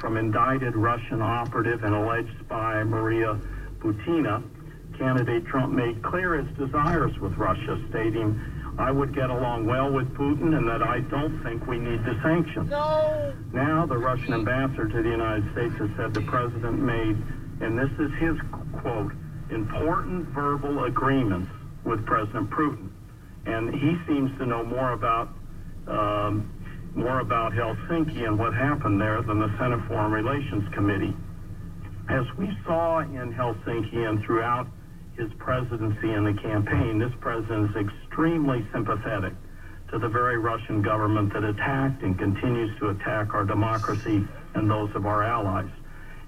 from indicted Russian operative and alleged spy Maria Butina, candidate Trump made clear his desires with Russia, stating, "I would get along well with Putin and that I don't think we need the sanctions." No. Now the Russian ambassador to the United States has said the president made, and this is his quote, "important verbal agreements with President Putin." And he seems to know more about Helsinki and what happened there than the Senate Foreign Relations Committee. As we saw in Helsinki and throughout his presidency and the campaign, this president is extremely sympathetic to the very Russian government that attacked and continues to attack our democracy and those of our allies.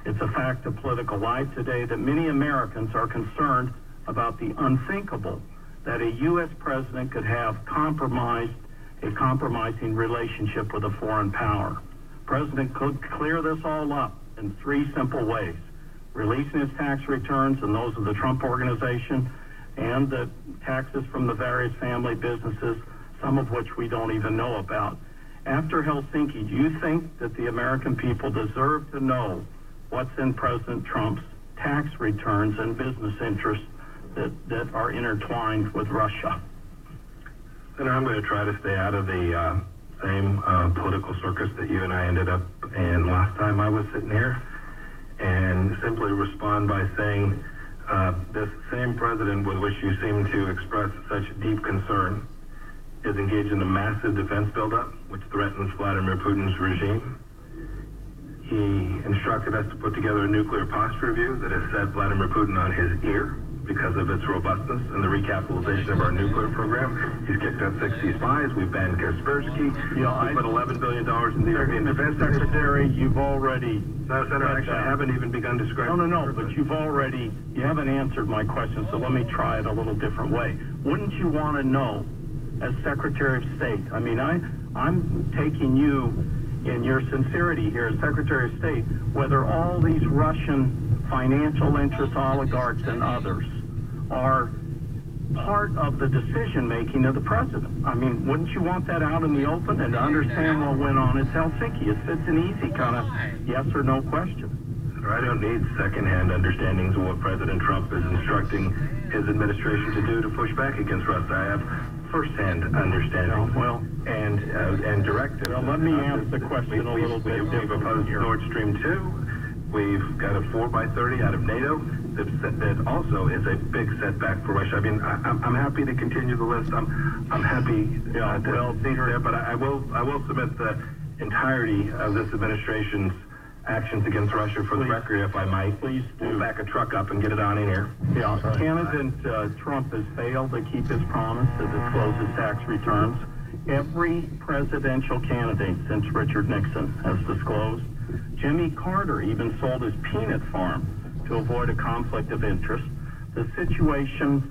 It's a fact of political life today that many Americans are concerned about the unthinkable, that a U.S. president could have a compromising relationship with a foreign power. The president could clear this all up in three simple ways: releasing his tax returns and those of the Trump Organization, and the taxes from the various family businesses, some of which we don't even know about. After Helsinki, do you think that the American people deserve to know what's in President Trump's tax returns and business interests that are intertwined with Russia? Senator, I'm going to try to stay out of the same political circus that you and I ended up in last time I was sitting here, and simply respond by saying this same president with which you seem to express such deep concern is engaged in a massive defense buildup which threatens Vladimir Putin's regime. He instructed us to put together a nuclear posture review that has set Vladimir Putin on his ear because of its robustness and the recapitalization of our nuclear program. He's kicked out 60 spies. We've banned Kaspersky. We put $11 billion in the European Defense Secretary, you've already... No, Senator, actually, I haven't even begun describing... No, but you haven't answered my question, so let me try it a little different way. Wouldn't you want to know, as Secretary of State, I mean, I'm taking you in your sincerity here as Secretary of State, whether all these Russian financial interest oligarchs and others are part of the decision-making of the president. I mean, wouldn't you want that out in the open and to understand what went on in Helsinki? It's an easy kind of yes or no question. I don't need second-hand understandings of what President Trump is instructing his administration to do to push back against Russia. I have first-hand understanding and directive. Well, let me ask the question a little bit different. We've opposed Nord Stream 2. We've got a 4x30 out of NATO that also is a big setback for Russia. I mean, I'm happy to continue the list. I'm happy to see there, but I will submit the entirety of this administration's actions against Russia for the record, if I might. Please do. We'll back a truck up and get it on in here. Yeah, Candidate Trump has failed to keep his promise to disclose his tax returns. Every presidential candidate since Richard Nixon has disclosed. Jimmy Carter even sold his peanut farm to avoid a conflict of interest. The situation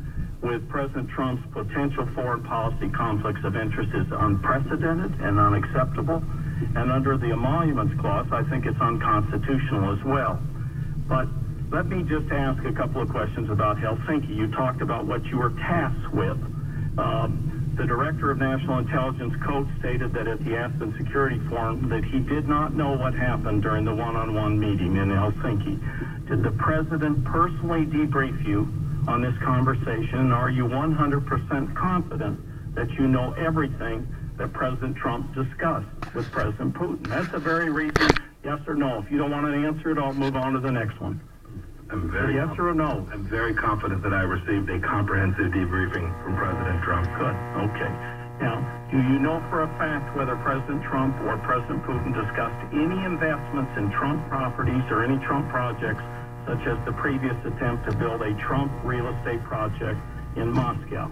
with President Trump's potential foreign policy conflicts of interest is unprecedented and unacceptable. And under the Emoluments Clause, I think it's unconstitutional as well. But let me just ask a couple of questions about Helsinki. You talked about what you were tasked with. The Director of National Intelligence Code stated that at the Aspen Security Forum that he did not know what happened during the one-on-one meeting in Helsinki. Did the President personally debrief you on this conversation, and are you 100% confident that you know everything that President Trump discussed with President Putin? That's a very reason, yes or no. If you don't want to answer it, I'll move on to the next one. Yes or no? I'm very confident that I received a comprehensive debriefing from President Trump. Good. Okay. Now, do you know for a fact whether President Trump or President Putin discussed any investments in Trump properties or any Trump projects, such as the previous attempt to build a Trump real estate project in Moscow?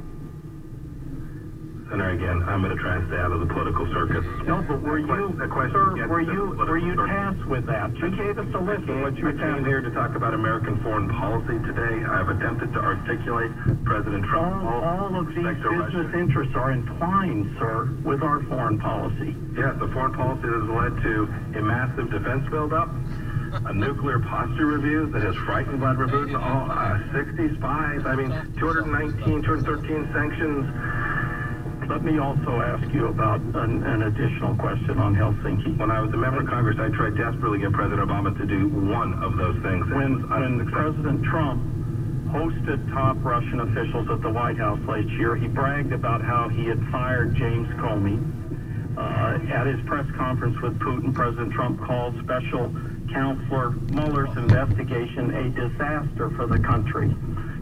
Senator, again, I'm going to try and stay out of the political circus. No, but were you tasked with that? You gave us a list of what you were tasked here to talk about American foreign policy today. I've attempted to articulate President Trump. All of these business interests are entwined, sir, with our foreign policy. Yes, the foreign policy that has led to a massive defense buildup, a nuclear posture review that has frightened Vladimir Putin, 60 spies, 213 sanctions. Let me also ask you about an additional question on Helsinki. When I was a member of Congress, I tried desperately to get President Obama to do one of those things. When President Trump hosted top Russian officials at the White House last year, he bragged about how he had fired James Comey. At his press conference with Putin, President Trump called Special Counselor Mueller's investigation a disaster for the country.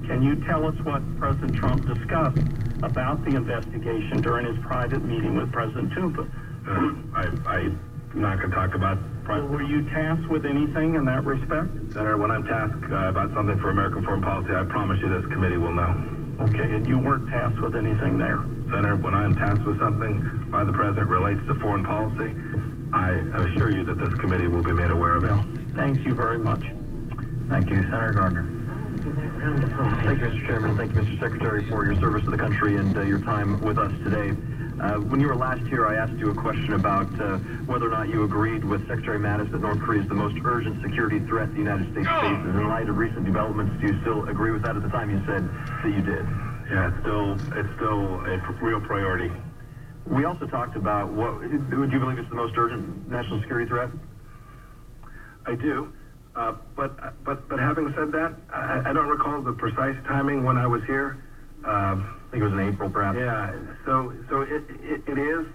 Can you tell us what President Trump discussed about the investigation during his private meeting with President Putin? I'm not going to talk about private. Were you tasked with anything in that respect? Senator, when I'm tasked about something for American foreign policy, I promise you this committee will know. Okay, and you weren't tasked with anything there? Senator, when I'm tasked with something by the President relates to foreign policy, I assure you that this committee will be made aware of it. Thank you very much. Thank you. Senator Gardner. Thank you, Mr. Chairman. Thank you, Mr. Secretary, for your service to the country and your time with us today. When you were last here, I asked you a question about whether or not you agreed with Secretary Mattis that North Korea is the most urgent security threat the United States faces. In light of recent developments, do you still agree with that? At the time, you said that you did. Yeah, it's still a real priority. We also talked about would you believe it's the most urgent national security threat? I do. But having said that, I don't recall the precise timing when I was here. I think it was in April, perhaps. Yeah. So it is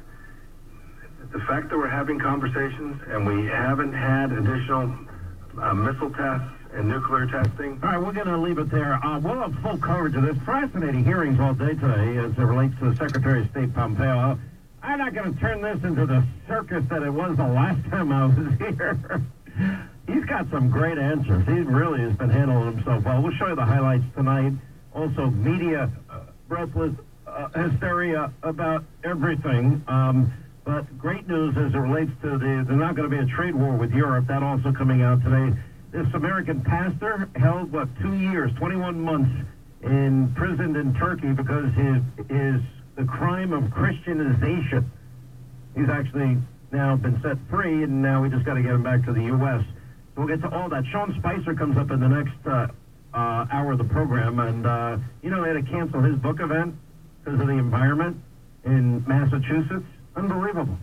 the fact that we're having conversations and we haven't had additional missile tests and nuclear testing. All right, we're going to leave it there. We'll have full coverage of this. Fascinating hearings all day today as it relates to Secretary of State Pompeo. I'm not going to turn this into the circus that it was the last time I was here. He's got some great answers. He really has been handling himself well. We'll show you the highlights tonight. Also, media breathless hysteria about everything. But great news as it relates to there's not going to be a trade war with Europe. That also coming out today. This American pastor held, 2 years, 21 months imprisoned in Turkey because the crime of Christianization. He's actually now been set free, and now we just got to get him back to the U.S. So we'll get to all that. Sean Spicer comes up in the next hour of the program, and they had to cancel his book event because of the environment in Massachusetts. Unbelievable.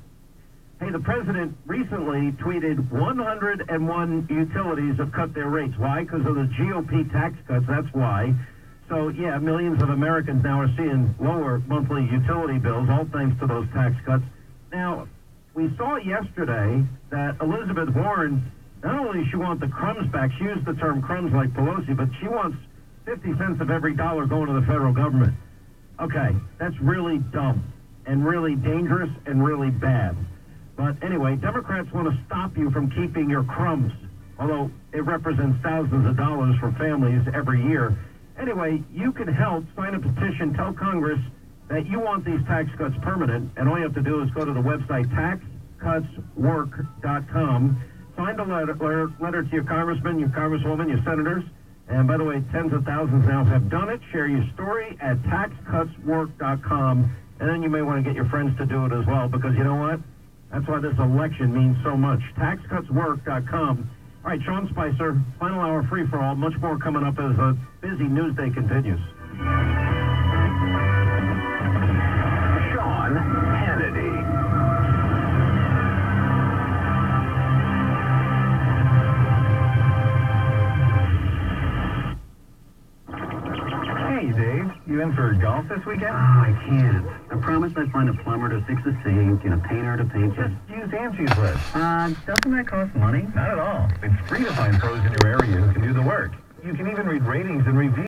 Hey, the president recently tweeted 101 utilities have cut their rates. Why? Because of the GOP tax cuts. That's why. So, yeah, millions of Americans now are seeing lower monthly utility bills, all thanks to those tax cuts. Now, we saw yesterday that Elizabeth Warren, not only does she want the crumbs back, she used the term crumbs like Pelosi, but she wants 50 cents of every dollar going to the federal government. Okay, that's really dumb and really dangerous and really bad. But anyway, Democrats want to stop you from keeping your crumbs, although it represents thousands of dollars for families every year. Anyway, you can help. Sign a petition. Tell Congress that you want these tax cuts permanent, and all you have to do is go to the website taxcutswork.com. Sign the letter to your congressman, your congresswoman, your senators. And by the way, tens of thousands now have done it. Share your story at taxcutswork.com. And then you may want to get your friends to do it as well, because you know what? That's why this election means so much. Taxcutswork.com. All right, Sean Spicer, final hour free-for-all. Much more coming up as a busy news day continues. Sean Hannity. Hey, Dave. You in for golf this weekend? Oh, I can't. I promised I'd find a plumber to fix the sink and a painter to paint it. Just use Angie's List. Doesn't that cost money? Not at all. It's free to find pros in your area who can do the work. You can even read ratings and reviews.